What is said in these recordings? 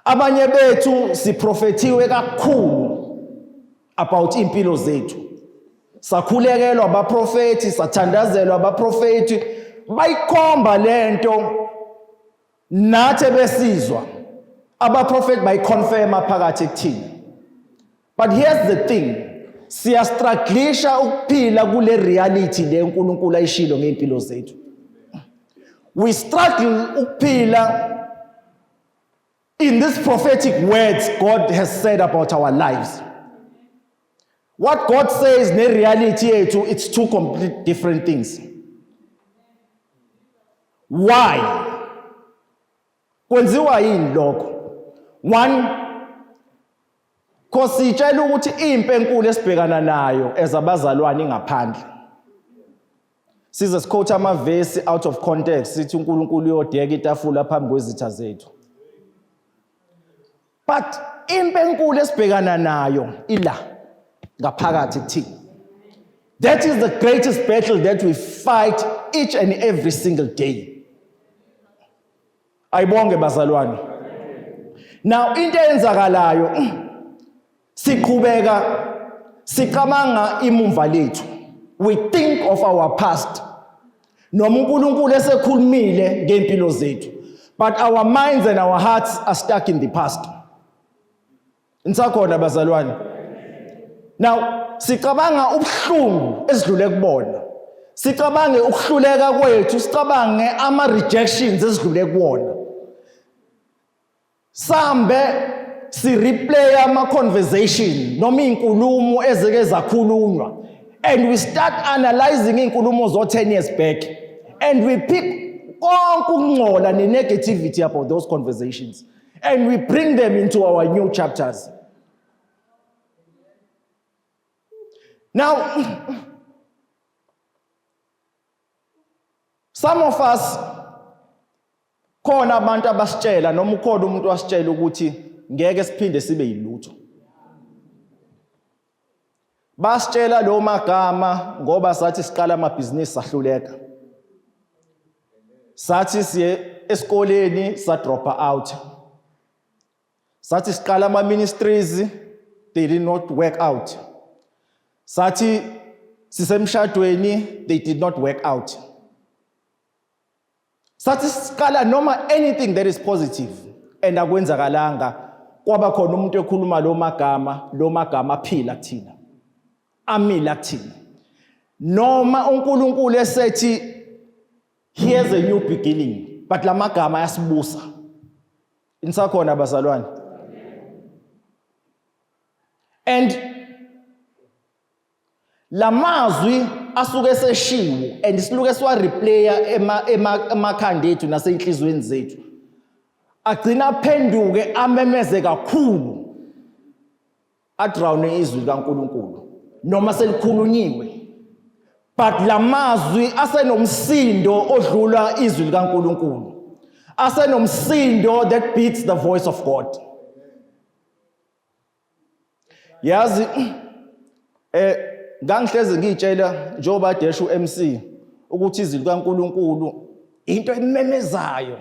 Abanye bethu siprofetiwe kakhulu about impilo zethu. Sakhulekelwa abaprofeti, sathandazelwa abaprofeti, bayikhomba lento nathi besizwa. Abaprofeti bayiconfirma phakathi kuthina. But here's the thing, siyastrugglisha ukuphila kule reality le uNkulunkulu ayishilo ngeimpilo zethu. We struggle ukuphila in these prophetic words God has said about our lives. What God says ne reality yethu, it's two complete different things. Why? Kwenziwa yini lokho? One, because sitshela ukuthi impi enkulu esibhekana nayo ezabazalwane ngaphandle. Size siquote amavesi out of context sithi uNkulunkulu uyodeka itafula phambi kwezitha zethu. But impi enkulu esibhekana nayo ila ngaphakathi kuthina. That is the greatest battle that we fight each and every single day. Ayibonge bazalwane. Now into eyenzakalayo siqhubeka sicabanga imumva lethu. We think of our past. Noma uNkulunkulu esekhulumile ngempilo zethu, but our minds and our hearts are stuck in the past. Insakhona bazalwane. Now sicabanga ubuhlungu esidlule kubona. Sicabange ukuhluleka kwethu, sicabange ama rejections esidlule kuwona. Sambe si replay ama conversation noma inkulumo ezeke zakhulunywa, and we start analyzing inkulumo zo 10 years back, and we pick konke ukungcola ne negativity about those conversations, and we bring them into our new chapters. Now some of us khona abantu abasitshela noma ukhona umuntu wasitshela ukuthi ngeke siphinde sibe yilutho. Basitshela lo magama ngoba sathi siqala amabhizinisi sahluleka. Sathi siye esikoleni sa drop out. Sathi siqala ama ministries, they did not work out. Sathi sisemshadweni, they did not work out. Sathi siqala noma anything that is positive, and akwenzakalanga kwaba khona umuntu ekhuluma lo magama aphila kuthina, amila kuthina. Noma uNkulunkulu esethi here's a new beginning, but la magama ayasibusa. Insakhona bazalwane. And la mazwi asuke seshiwo and siluke siwa replaya emakhanda ethu naseyinhlizweni zethu, agcina phenduke amemeze kakhulu adrawune izwi kaNkulunkulu noma selikhulunyiwe, but la mazwi asenomsindo odlula izwi likaNkulunkulu, asenomsindo that beats the voice of God. Yazi ngangihleze ngitshela njoba desha uMC ukuthi izwi likaNkulunkulu into ememezayo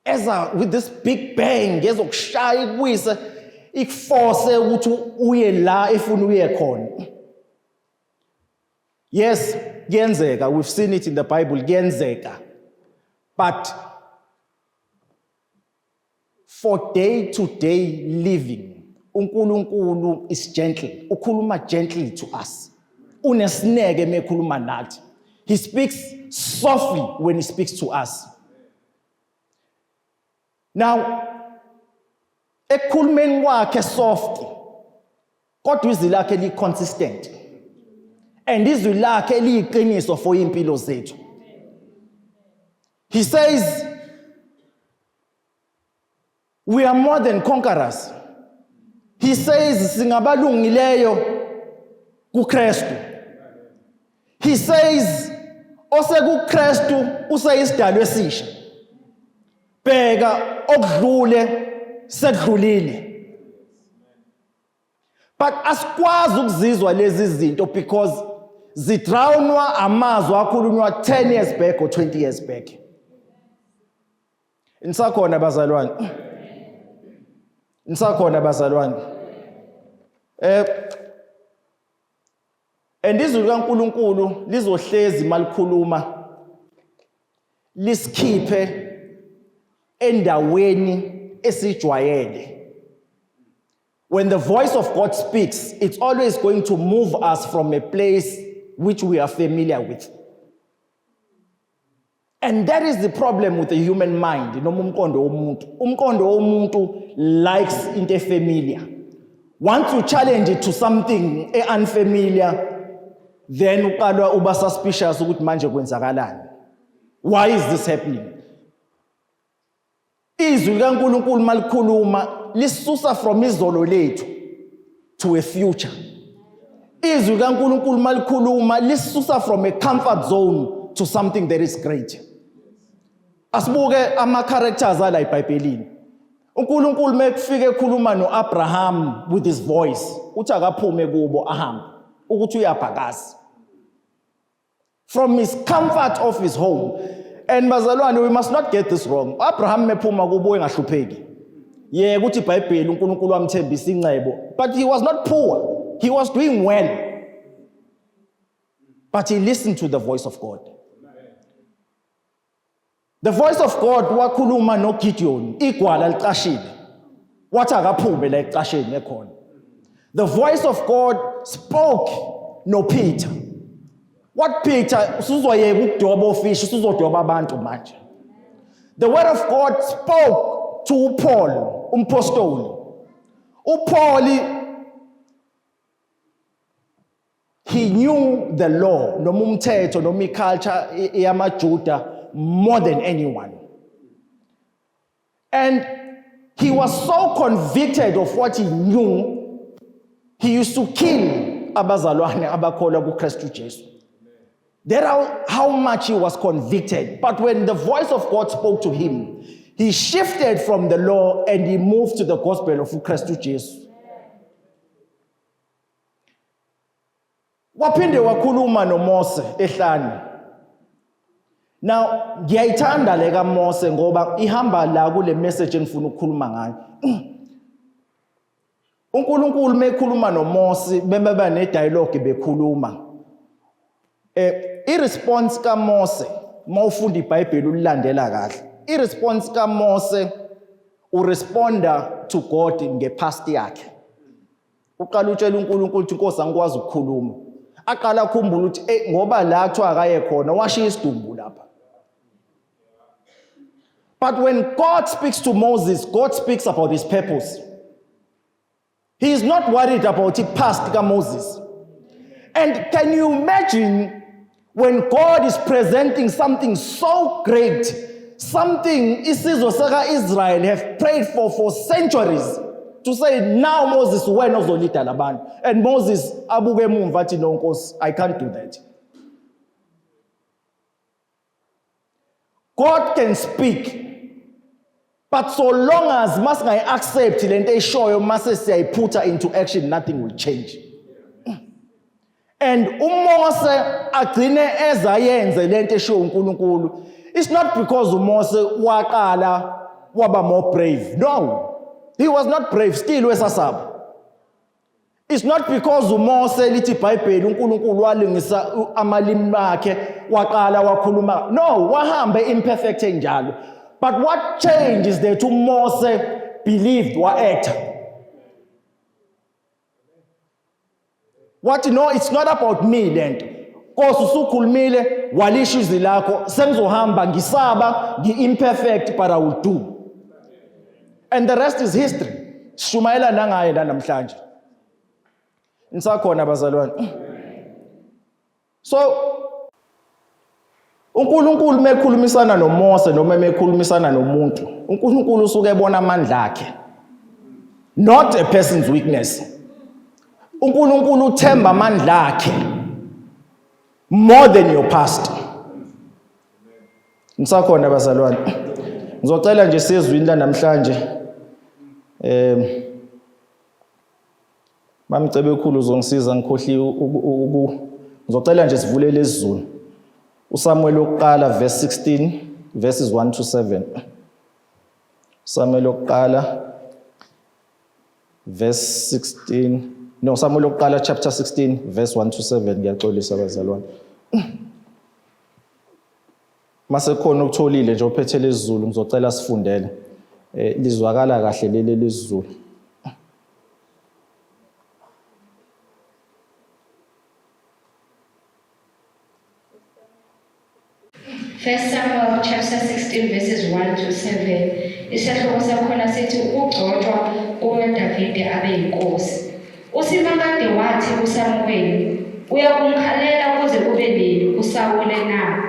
eza with this big bang ezokushaya ikuyise ikuforce ukuthi uye la efuna uye khona. Yes, kuyenzeka, we've seen it in the Bible, kuyenzeka. But for day to day living, uNkulunkulu is gentle. Ukhuluma gently to us. Unesineke mekhuluma nathi. He speaks softly when he speaks to us. Now, ekhulumeni kwakhe soft, kodwa izwi lakhe li consistent. And izwi lakhe liyiqiniso for impilo zethu. He says we are more than conquerors. He says singabalungileyo kuKristu. He says osekuKristu useyisidalwa esisha. Bheka okudlule sekudlulile. But asikwazi ukuzizwa lezi zinto because zidrownwa amazwi akhulunywa 10 years back or 20 years back. Insakhona bazalwane. Nisakhona bazalwane. Andizwi kaNkulunkulu lizohlezi malikhuluma lisikhiphe endaweni esijwayele. When the voice of God speaks, it's always going to move us from a place which we are familiar with. And that is the problem with the human mind. Umqondo womuntu likes into familiar. Once you challenge it to something unfamiliar, then uqala uba suspicious ukuthi manje kwenzakalani. Why is this happening? Izwi kaNkulunkulu malikhuluma lisusa from izolo lethu to a future. Izwi kaNkulunkulu malikhuluma lisusa from a comfort zone to something that is great. Asibuke ama characters ala eBhayibhelini. uNkulunkulu mekufike ekhuluma noAbraham with his voice, uthi akaphume kubo ahambe ukuthi uyabhakaza. From his comfort of his home. And bazalwane, we must not get this wrong. Abraham mephuma kubo engahlupheki. Yeke uthi iBhayibheli uNkulunkulu wamthembisa incebo, but he was not poor. He was doing well. But he listened to the voice of God. The voice of God wakhuluma noGideon, igwala liqashile. Wathi akaphume la eqasheni ekhona. The voice of God spoke noPeter. What Peter usuzoyeka ukudoba ofishi usuzodoba abantu manje. The word of God spoke to Paul, umpostoli. uPaul, he knew the law, noma umthetho noma iculture yamaJuda more than anyone. And he was so convicted of what he knew, he used to kill abazalwane abakholwa kuKristu Jesu. That's how much he was convicted. But when the voice of God spoke to him, he shifted from the law and he moved to the gospel of Kristu Jesu. Waphinde wakhuluma noMose ehlane. Now, ngiyayithanda le kaMose ngoba ihamba la kule message engifuna ukukhuluma ngayo. uNkulunkulu mekhuluma noMose beba ne dialogue bekhuluma. I-response kaMose mawufunda iBhayibheli ulilandela kahle. I-response kaMose uresponda to God ngepast yakhe. Uqala utshela uNkulunkulu ukuthi Nkosi angikwazi ukukhuluma. Aqala akhumbula ukuthi ngoba la kuthiwa akaye khona washiya isidumbu lapha. But when God speaks to Moses, God speaks about his purpose. He is not worried about the past kaMoses. And can you imagine when God is presenting something so great, something isizwe saka Israel have prayed for centuries, to say now Moses wena uzolida labantu, and Moses abuke emumva athi no Nkosi, I can't do that. God can speak, but so long as masingayi accept lento eshoyo mase siyayiputha into action, nothing will change. And uMose agcine ezayenze lento esho uNkulunkulu. It's not because uMose waqala waba more brave. No. He was not brave, still wesasaba. It's not because uMose lithi iBhayibheli uNkulunkulu walungisa amalimi akhe waqala wakhuluma. No, wahambe imperfect enjalo. But what changed is that uMose believed wa-act. What, no, it's not about me lento. Nkosi usukhulumile walisha izwi lakho sengizohamba ngisaba ngi-imperfect but I will do. And the rest is history. Shumayela nangaye namhlanje. Nisakhona bazalwane. So uNkulunkulu mekhulumisana noMose noma mekhulumisana nomuntu, uNkulunkulu usuke ebona amandla akhe, not a person's weakness. uNkulunkulu uthemba amandla akhe more than your past. Nisakhona bazalwane. Ngizocela nje sizwini la namhlanje bamcebe ekhulu uzongisiza ngikhohli ngizocela nje sivulele isizulu. uSamuel wokuqala verse 16 verses 1 to 7. Samuel wokuqala verse 16. No, Samuel wokuqala chapter 16 verse 1 to 7 ngiyaxolisa bazalwane. Mase khona ukutholile nje ophethe lesiZulu ngizocela sifundele. Lizwakala kahle leli lesiZulu. First Samuel chapter 16 verses 1 to 7. Isihloko sakhona sithi ukugcotshwa kukaDavide abe inkosi. USimakade wathi kuSamuel, "Uyakumkhalela kuze kube nini uSawule na?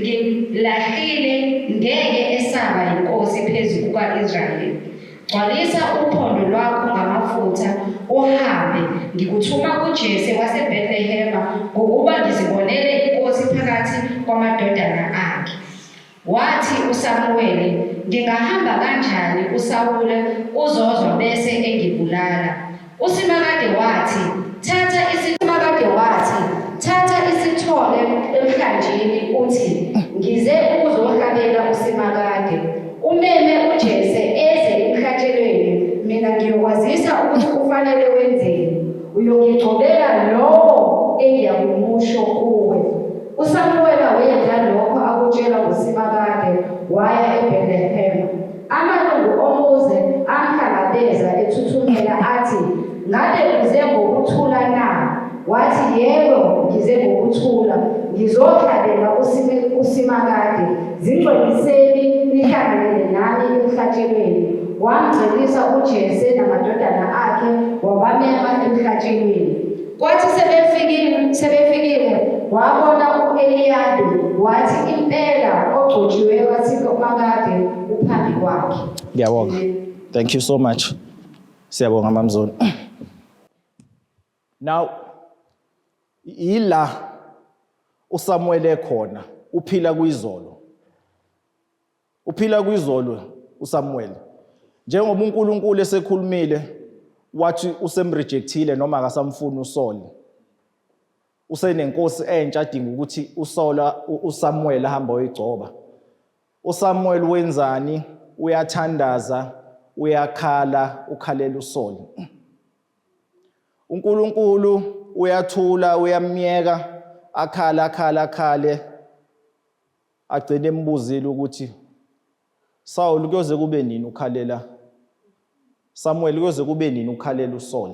Ngilahlile ngeke esaba inkosi phezu kuka-Israyeli. Gcwalisa uphondo lwakho ngamafutha uhambe, ngikuthuma kuJese waseBhethlehema ngokuba ngizibonele inkosi phakathi kwamadodana akhe." Wathi uSamuel, "Ngingahamba kanjani uSawule uzozwa bese engibulala?" USimakade wathi, "Thatha isithole emhlanjeni uthi, ngize ukuzohlabela uSimakade. Umeme uJese eze emhlatshelweni, mina ngiyokwazisa ukuthi kufanele wenzeni. Uyongigcobela lowo engiyakumusho kuwe." USamuel wenza lokho akutshelwa nguSimakade, waya eBhethlehema. Amalungu omuzi amhlangabeza ethuthumela athi, "Ngabe uze ngokuthula na?" Wathi, "Yebo, ngize ngokuthula. Ngizohlabela uSimakade. Zingcweliseni nihlangene nami emhlatshelweni." Wamngcelisa uJese namadodana akhe wabamema emhlatshelweni. Kwathi sebefikile wabona u-Eliyabi, wathi, "Impela ogcotshiweyo kaSimakade uphambi kwakhe." Ngiyabonga. Thank you so much. Siyabonga mamzoni. Now ila uSamuel ekhona uphila kwizolo. Uphila kwizolo uSamuel. Njengoba uNkulunkulu esekhulumile wathi usemrejectile noma akasamfuni uSaul. Usenenkosi entsha adinga ukuthi uSamuel ahambe oyigcoba. uSamuel wenzani? Uyathandaza, uyakhala, ukhalela uSaul. uNkulunkulu uyathula, uyamyeka, akhale, agcine embuzile ukuthi Saul kuyoze kube nini ukhalela? Samuel kuyoze kube nini ukhalela uSaul?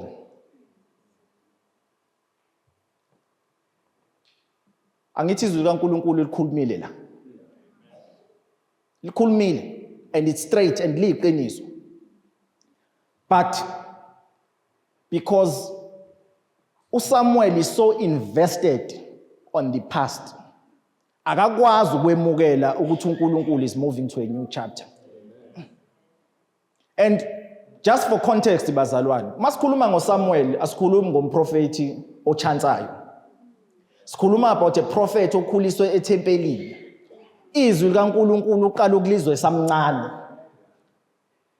Angithi izwi likaNkulunkulu likhulumile la. Likhulumile and it's straight and liyiqiniso. But because uSamuel is so invested on the past, akakwazi ukwemukela ukuthi uNkulunkulu is moving to a new chapter. And just for context bazalwane, masikhuluma ngoSamuel asikhulumi ngomprofeti ochansayo. Sikhuluma about a prophet okhuliswe ethempelini. Izwi likaNkulunkulu uqala ukulizwa esamncane.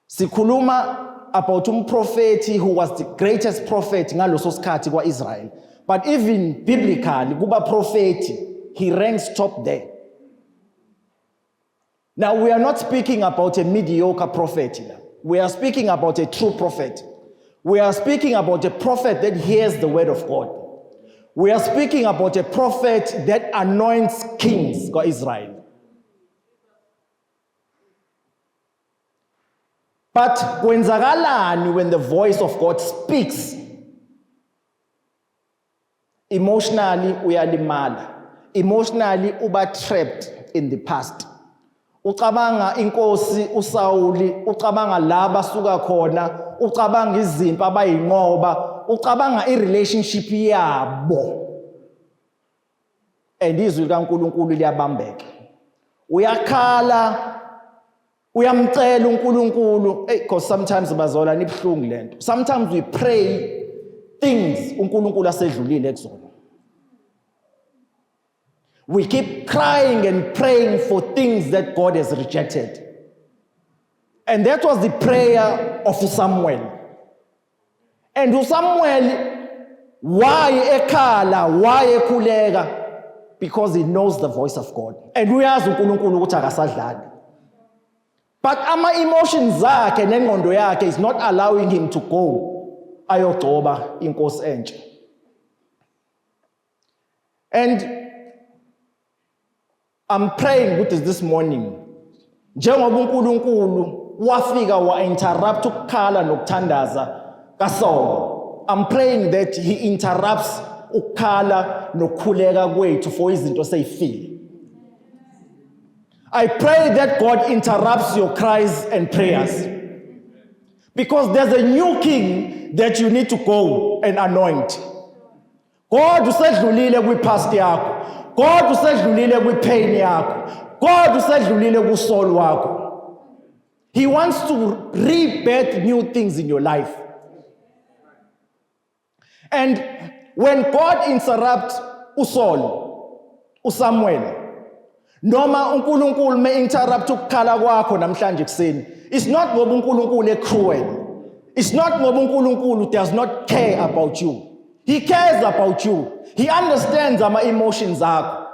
Sikhuluma about umprofeti who was the greatest prophet ngaloso sikhathi kwaIsrael. But even biblically kuba prophet, he ranks top there. Now we are not speaking about a mediocre prophet. We are speaking about a true prophet. We are speaking about a prophet that hears the word of God. We are speaking about a prophet that anoints kings for Israel. But kwenzakalani when the voice of God speaks? Emotionally uyalimala. Emotionally uba trapped in the past. Ucabanga inkosi uSawuli, ucabanga laba suka khona, ucabanga izimpi abayinqoba, ucabanga irelationship yabo. And izwi likaNkulunkulu liyabambeka. Uyakhala, uyamcela uNkulunkulu, because sometimes bazola nibhlungu lento. Sometimes we pray things uNkulunkulu asedlulile ekuzona. We keep crying and praying for things that God has rejected. And that was the prayer of Samuel. And Samuel, why ekhala, why ekhuleka? Because he knows the voice of God. And uyazi uNkulunkulu ukuthi akasadlali. But ama-emotions zakhe nengqondo yakhe is not allowing him to go ayogcoba inkosi entsha. And I'm praying with this morning, njengoba uNkulunkulu wafika wa-interrupt ukukhala nokuthandaza kaSaul. I'm praying that he interrupts ukukhala nokukhuleka kwethu for izinto seyifile. I pray that God interrupts your cries and prayers. Because there's a new king that you need to go and anoint. God usedlulile kwi-past yakho. God usedlulile kwi-pain yakho. God usedlulile ku-soul wakho. He wants to rebirth new things in your life. And when God interrupts uSamuel, noma uNkulunkulu me-interrupt ukukhala kwakho namhlanje kuseni, it's not ngoba uNkulunkulu ecruel. It's not ngoba uNkulunkulu does not care about you. He cares about you. He understands ama-emotions akho.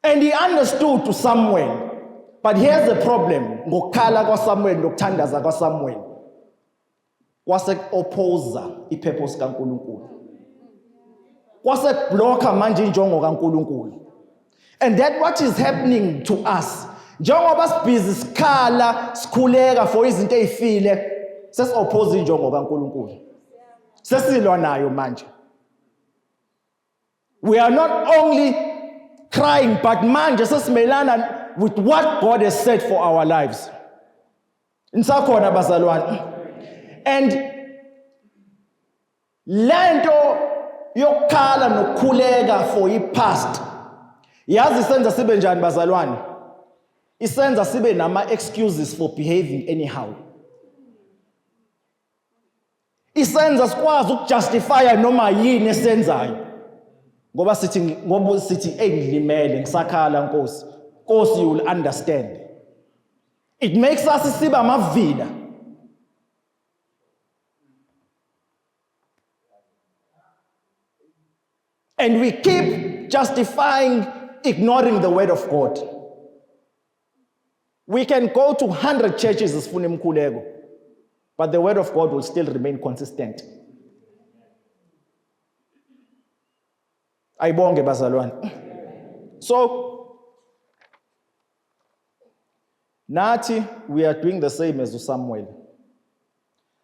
And he understood to Samuel. But here's the problem. Ngokukhala kwaSamuel nokuthandaza kwaSamuel kwase-opposa i-purpose kaNkulunkulu. Kwase-blocker manje injongo kaNkulunkulu. And that what is happening to us. Njengoba sibhizi sikhala sikhuleka for izinto ezifile, sesi-oppose injongo kaNkulunkulu. Sesilwa nayo manje. We are not only crying, but manje sesimelana with what God has said for our lives. Nisakhona bazalwane. And lento yokukhala nokukhuleka for i-past, yazi isenza sibe njani bazalwane? Isenza sibe nama-excuses for behaving anyhow. Isenza sikwazi ukujustifya noma yini esenzayo. Ngoba sithi ngilimele ngisakhala Nkosi. Nkosi, you will understand. It makes us siba amavila. And we keep justifying ignoring the word of God. We can go to 100 churches esifuna imkhuleko, but the word of God will still remain consistent. Ayibonge bazalwane. So nathi we are doing the same as uSamuel.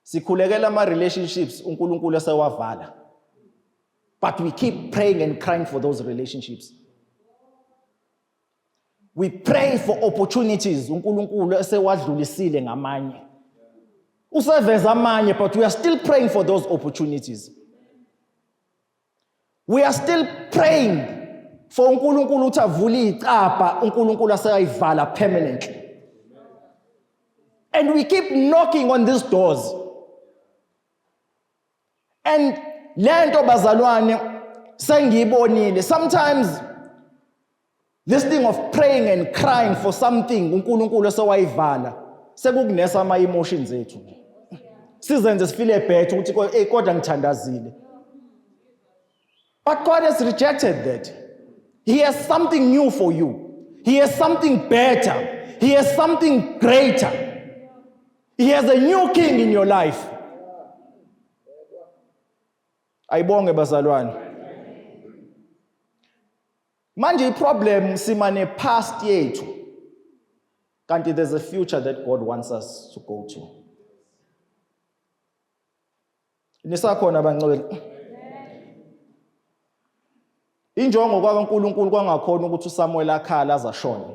Sikhulekela ama-relationships uNkulunkulu esewavala. But we keep praying and crying for those relationships. We pray for opportunities uNkulunkulu esewadlulisile ngamanye. Useveza amanye, but we are still praying for those opportunities. We are still praying for uNkulunkulu uthi avule icapha uNkulunkulu aseyivala permanently. And we keep knocking on these doors. And lento bazalwane sengiyibonile, sometimes this thing of praying and crying for something uNkulunkulu esewayivala sekukunesa ama-emotions ethu. Sizenze sifile bad ukuthi kodwa ngithandazile. But God has rejected that. He has something new for you. He has something better. He has something greater. He has a new king in your life. Ayibonge bazalwane. Manje problem simane past yethu. Kanti there's a future that God wants us to go to. Nisakhona bangcwele. Injongo kaNkulunkulu kwangakhona ukuthi uSamuel akhala azashona.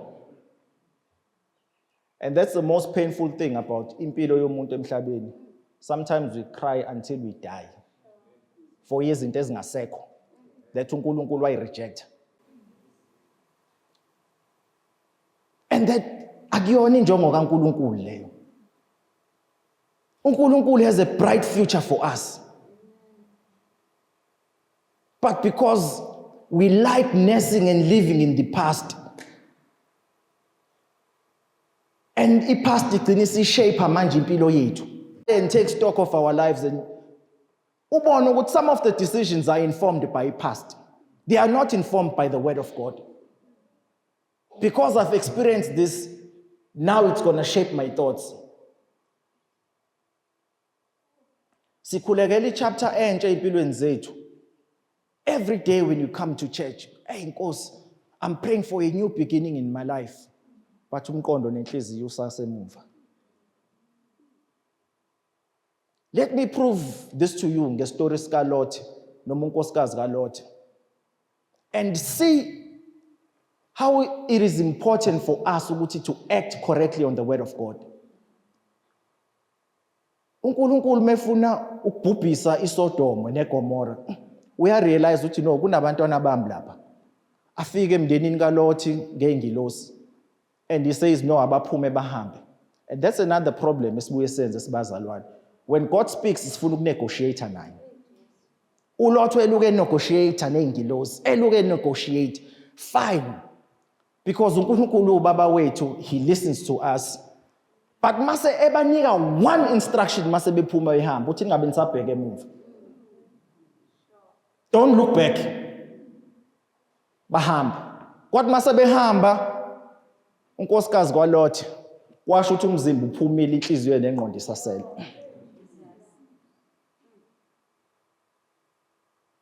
And that's the most painful thing about impilo yomuntu emhlabeni. Sometimes we cry until we die. For izinto ezingasekho that uNkulunkulu wayireject. And that akuyona injongo kaNkulunkulu leyo. uNkulunkulu has a bright future for us. But because we like nursing and living in the past, and i-past igcina isishape manje impilo yethu, and take stock of our lives, and ubone ukuthi some of the decisions are informed by past. They are not informed by the word of God. Because I've experienced this, Now it's going to shape my thoughts. Sikhulekela ichapter entsha empilweni zethu. Every day when you come to church, hey Nkosi, I'm praying for a new beginning in my life. But umqondo nenhliziyo usasemuva. Let me prove this to you ngestory sika Lot noma unkosikazi kaLot. And see how it is important for us to act correctly on the word of God. uNkulunkulu mefuna ukubhubhisa iSodoma neGomora. Uyarealize ukuthi no kunabantwana bami lapha. Afike emndenini kaLothi ngeengilosi. And he says no abaphume bahambe. And that's another problem esibuye senze sibazalwane. When God speaks sifuna ukunegotiate naye. uLot eluke negotiate neengilosi, eluke negotiate. Fine. Because uNkulunkulu ubaba wethu, he listens to us. But mase ebanika one instruction mase bephuma behamba uthi ningabe nisabheke emuva. Don't look back. Bahamba. Kwathi mase behamba unkosikazi kwaLot washo ukuthi umzimba uphumile inhliziyo nengqondo isasele.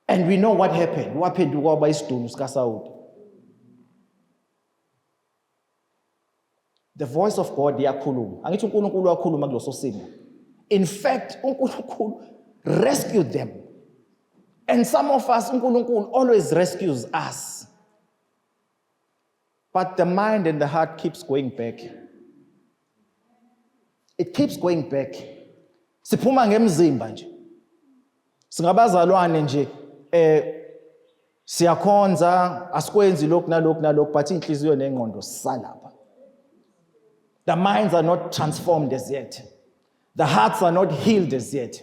And we know what happened. Waphenduka kwaba isidunu sikaSawuli. The voice of God iyakhuluma. Angithi uNkulunkulu uyakhuluma kuloso simo. In fact, uNkulunkulu rescued them. And some of us, uNkulunkulu always rescues us. But the mind and the heart keeps going back. It keeps going back. Siphuma ngemzimba nje. Singabazalwane nje siyakhonza asikwenzi lokhu nalokhu but inhliziyo nengqondo salapha. The minds are not transformed as yet. The hearts are not healed as yet.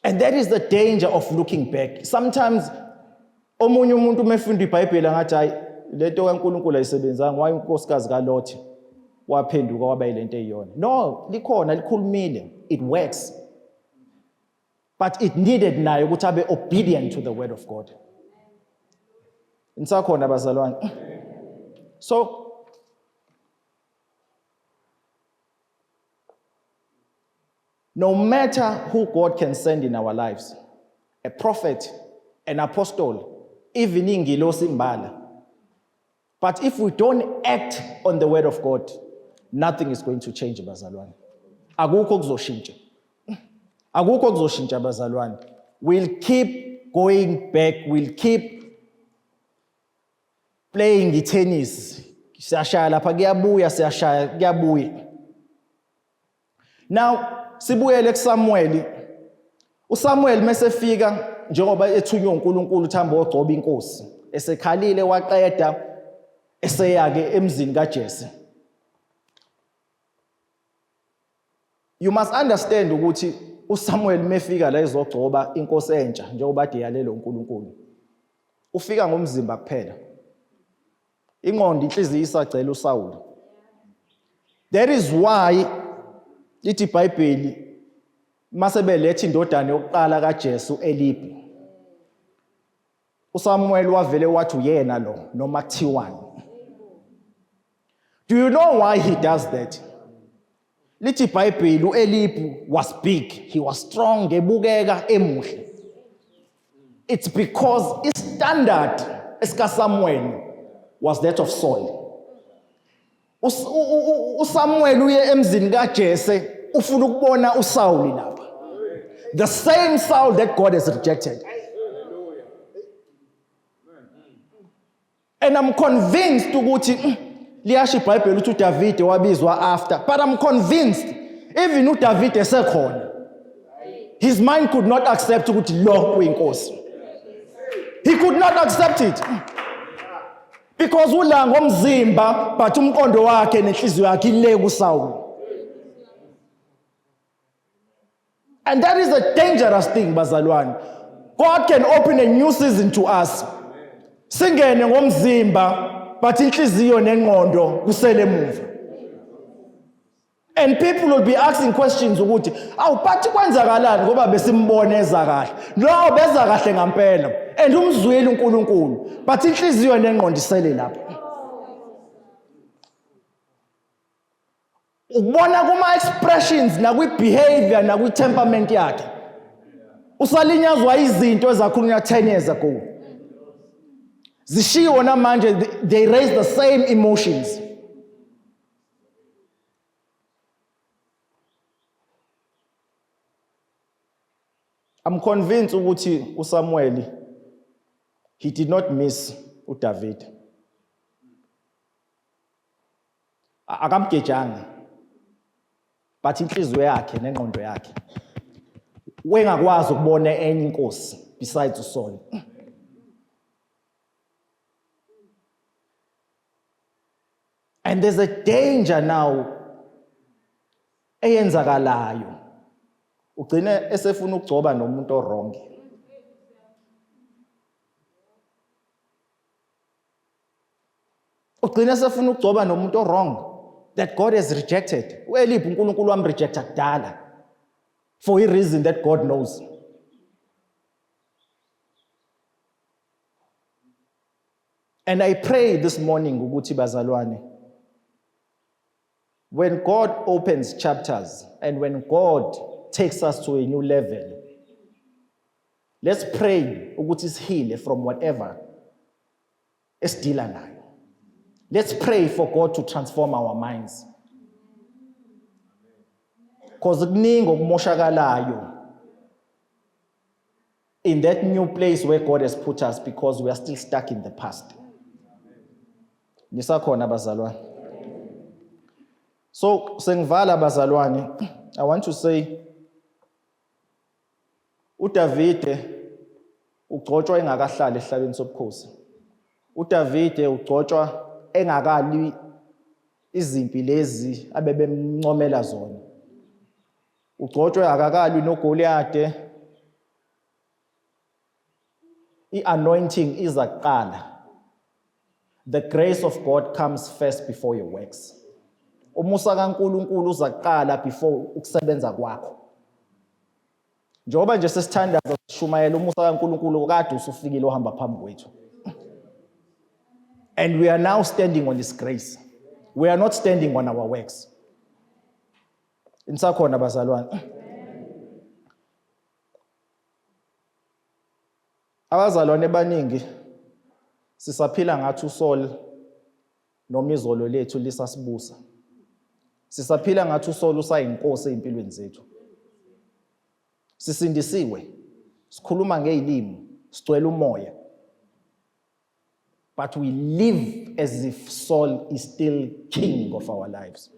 And that is the danger of looking back. Sometimes omunye umuntu mefunda iBhayibheli ngathi hayi lento kaNkulunkulu ayisebenzanga waye unkosikazi kaLot waphenduka waba yilento eyiyona. No, likhona likhulumile. It works. But it needed nayo ukuthi abe obedient to the word of God. Insakhona bazalwane. So no matter who God can send in our lives, a prophet, an apostle, even ingilosi imbala. But if we don't act on the word of God, nothing is going to change bazalwane. Akukho kuzoshintsha. Akukho kuzoshintsha bazalwane. We'll keep going back, we'll keep playing tennis. Siyashaya lapha kuyabuya siyashaya kuyabuya. Now sibuyele kuSamuel. uSamuel mesefika njengoba ethunywe uNkulunkulu uthamba ogcoba inkosi. Esekhalile waqeda eseyake emzini kaJese. You must understand ukuthi uSamuel mefika la ezogcoba inkosi entsha njengoba ade yalelo uNkulunkulu. Ufika ngomzimba kuphela. Ingqondo inhliziyo isacela uSawuli. That is why lithi iBhayibheli mase beletha indodana yokuqala kaJesu Elibi. uSamuel wavele wathi uyena lo noma kuthiwani. Do you know why he does that? Lithi iBhayibheli uElibi was big, he was strong, ebukeka emuhle. It's because his standard esikaSamuel was that of Saul. uSamuel uye emzini kaJese ufuna ukubona uSawuli lapha. The same Saul that God has rejected. And I'm convinced ukuthi liyasho iBhayibheli ukuthi uDavid wabizwa after, but I'm convinced even uDavid esekhona his mind could not accept ukuthi lo uyinkosi. He could not accept it. Because ula ngomzimba but umqondo wakhe nenhliziyo yakhe ile kuSawuli. And that is a dangerous thing bazalwane. God can open a new season to us. Singene ngomzimba but inhliziyo nengqondo kusele emuva. And people will be asking questions ukuthi awuphathi kwenzakalani ngoba besimbone eza kahle. No, beza kahle ngempela. And umzwile uNkulunkulu but inhliziyo nengqondo isele lapha. Ukubona kuma expressions nakwi-behavior nakwi-temperament yakhe. Usalinyazwa izinto ezakhulunywa 10 years ago. Zishiwo namanje, they raise the same emotions. I'm convinced ukuthi uSamuel, he did not miss uDavid. Akamgejanga. But inhliziyo yakhe nengqondo yakhe wengakwazi ukubona enye inkosi besides uSaul. And there's a danger now eyenzakalayo. Ugcine esefuna ukugcoba nomuntu wrong. Ugcine esefuna ukugcoba nomuntu wrong that God has rejected. Ueliphi uNkulunkulu wami rejecta kudala for a reason that God knows. And I pray this morning ukuthi bazalwane, when God opens chapters and when God takes us to a new level, let's pray ukuthi sihile from whatever esidila nayo. Let's pray for God to transform our minds. Because kuningi okumoshakalayo in that new place where God has put us because we are still stuck in the past. Nisakhona bazalwane. So sengivala bazalwane, I want to say uDavide ugcotshwa engakahlali ehlabeni sobukhosi. uDavide ugcotshwa engakali izimpi lezi abebemncomela zona. Ugcotshwe akakali noGoliath. I-anointing iza kuqala. The grace of God comes first before your works. Umusa kaNkulunkulu uza kuqala before ukusebenza kwakho. Njengoba nje sesithandaza sishumayela umusa kaNkulunkulu kade usufikile ohamba phambi kwethu. And we are now standing on His grace. We are not standing on our works. Insakhona bazalwane. Abazalwane baningi sisaphila ngathi uSaul noma izolo lethu lisasibusa. Sisaphila ngathi uSaul usayinkosi empilweni zethu. Sisindisiwe. Sikhuluma ngezilimi, sigcwele umoya. But we live as if Saul is still king of our lives.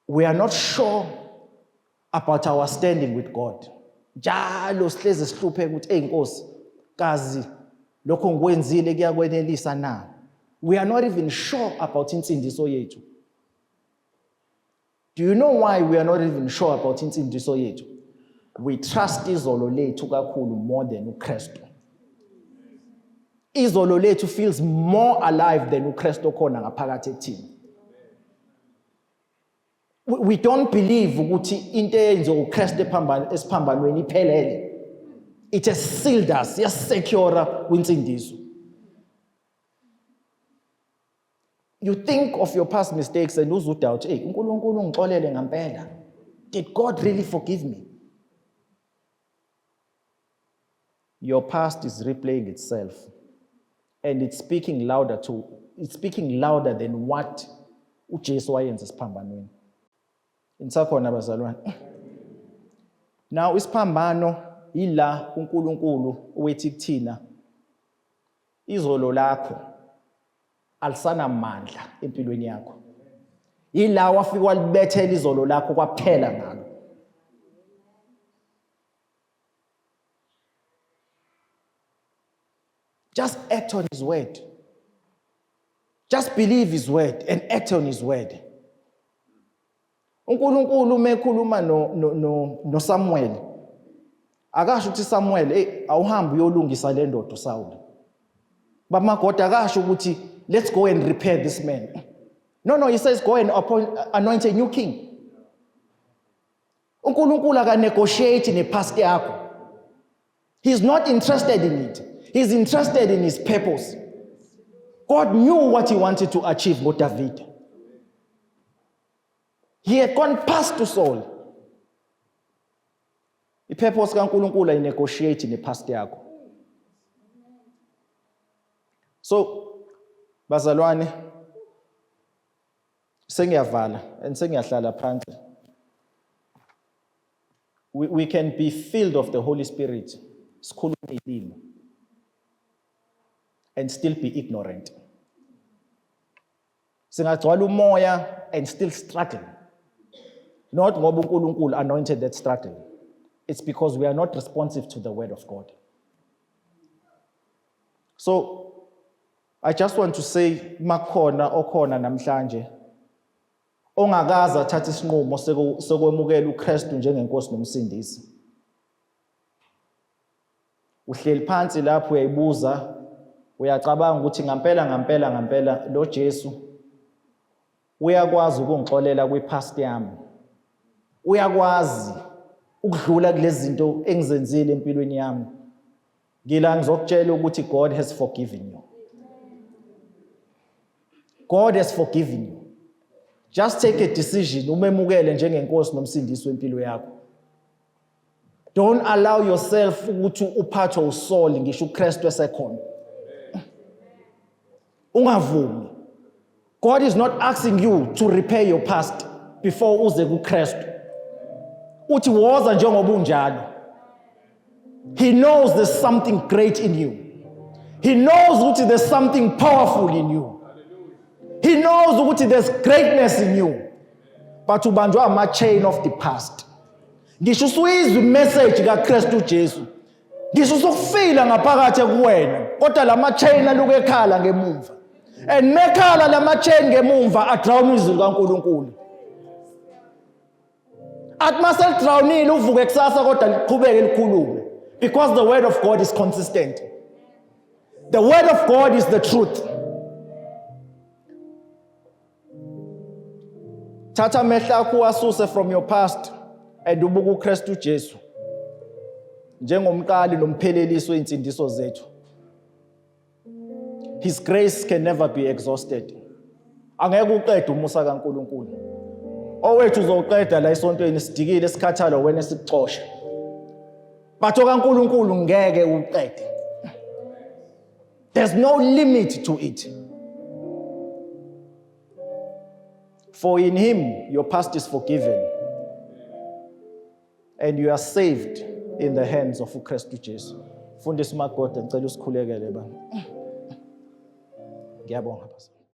We are not sure about our standing with God. Njalo sihleze sihluphe ukuthi Nkosi kazi lokho ngikwenzile kuyakwenelisa na. We are not even sure about insindiso yethu. Do you know why we are not even sure about insindiso yethu? We trust izolo lethu kakhulu more than uKristu. Izolo lethu feels more alive than uKristu okhona ngaphakathi ekuthini. We don't believe ukuthi into eyenziwa uKristu esiphambanweni iphelele. It has sealed us, yasecure kwinsindiso. You think of your past mistakes and uzudoubt, hey, uNkulunkulu ungixolele ngempela. Did God really forgive me? Your past is replaying itself. And it's speaking louder than what uJesu wayenza esiphambanweni. Insakhona bazalwane. Now isiphambano ila uNkulunkulu owethi kuthina izolo lakho alisana amandla empilweni yakho. Ila wafika walibethela izolo lakho kwaphela ngalo. Just act on His word. Just believe His word and act on His word. uNkulunkulu mekhuluma no Samuel. Akasho ukuthi Samuel, hey, awuhambe uyolungisa le ndoda uSaul. Bamagoda akasho ukuthi let's go and repair this man. No, he says go and anoint a new king. uNkulunkulu akanegotiate nepast yakho. He's not interested in it. He's interested in His purpose. God knew what he wanted to achieve with David. He had gone past to Saul. I-purpose kaNkulunkulu ayinegotiate nepast yakho. So, bazalwane, sengiyavala and sengiyahlala phansi. We can be filled of the Holy Spirit, sikhulume ilimi, and still be ignorant. Singagcwala umoya and still struggle. Not ngoba uNkulunkulu anointed that struggle. It's because we are not responsive to the word of God. So, I just want to say, makhona okhona namhlanje, ongakaza athatha isinqumo sokwemukela uKristu njengenkosi nomsindisi. Uhleli phansi lapho uyayibuza, uyacabanga ukuthi ngampela lo Jesu uyakwazi ukungixolela kwipast yami. Uyakwazi ukudlula kulezi zinto engizenzile empilweni yami. Ngila ngizokutshela ukuthi God has forgiven you. God has forgiven you. Just take a decision, umemukele njengenkosi nomsindisi wempilo yakho. Don't allow yourself ukuthi uphathwe uSaul ngisho uKristu esekhona. Ungavumi. God is not asking you to repair your past before uze kuKristu. Uthi woza njengoba unjalo. He knows there's something great in you. He knows ukuthi there's something powerful in you. He knows ukuthi there's greatness in you. But ubanjwa ama-chain of the past. Ngisho usuyizwa imessage kaKristu Jesu. Ngisho usukufila ngaphakathi kuwena. Kodwa lama-chain aluke ekhala ngemuva. And mekhala lama-chain ngemuva adrown izwi kaNkulunkulu. Athi maselidrownile uvuke kusasa kodwa liqhubeke likhulume. Because the word of God is consistent. The word of God is the truth. Thatha amehlo akho uwasuse from your past and ubuke uKristu Jesu njengomqali nomphelelisi weinsindiso zethu. His grace can never be exhausted. Angeke uqede umusa kaNkulunkulu. Owethu uzowuqeda la esontweni sidikile sikhathala wena sikuxosha. But okaNkulunkulu ngeke uqede. There's no limit to it. For in him your past is forgiven and you are saved in the hands of uKristu Jesu. Fundisa uMagoda ngicela usikhulekele bani. Ngiyabonga baba.